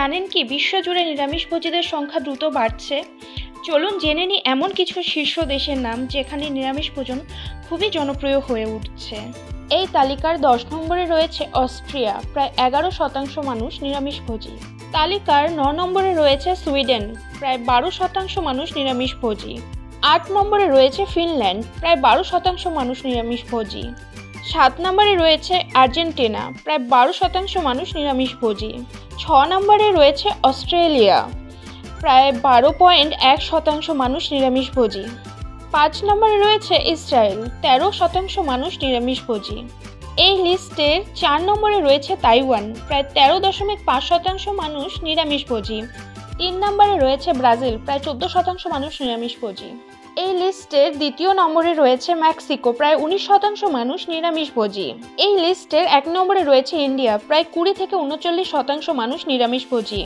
জানেন কি বিশ্বজুড়ে নিরামিষভোজীদের সংখ্যা দ্রুত বাড়ছে? চলুন জেনে নিই এমন কিছু শীর্ষ দেশের নাম যেখানে নিরামিষ ভোজন খুবই জনপ্রিয় হয়ে উঠছে। এই তালিকার 10 নম্বরে রয়েছে অস্ট্রিয়া, প্রায় 11% মানুষ নিরামিষভোজী। তালিকার 9 নম্বরে রয়েছে সুইডেন, প্রায় 12% মানুষ নিরামিষভোজী। 8 নম্বরে রয়েছে ফিনল্যান্ড, প্রায় 12% মানুষ নিরামিষভোজী। 7 নম্বরে রয়েছে আর্জেন্টিনা, প্রায় 12% মানুষ নিরামিষভোজী। 6 নম্বরে রয়েছে অস্ট্রেলিয়া, প্রায় 12.1% মানুষ নিরামিষভোজী। 5 নম্বরে রয়েছে ইসরায়েল, 13% মানুষ নিরামিষভোজী। এই লিস্টের 4 নম্বরে রয়েছে তাইওয়ান, প্রায় 13.5% মানুষ নিরামিষভোজী। 3 নম্বরে রয়েছে ব্রাজিল, প্রায় 14% মানুষ নিরামিষভোজী। এই লিস্টের দ্বিতীয় নম্বরে রয়েছে মেক্সিকো, প্রায় 19% মানুষ নিরামিষভোজী। এই লিস্টের 1 নম্বরে রয়েছে ইন্ডিয়া, প্রায় 20 থেকে 39% মানুষ নিরামিষভোজী।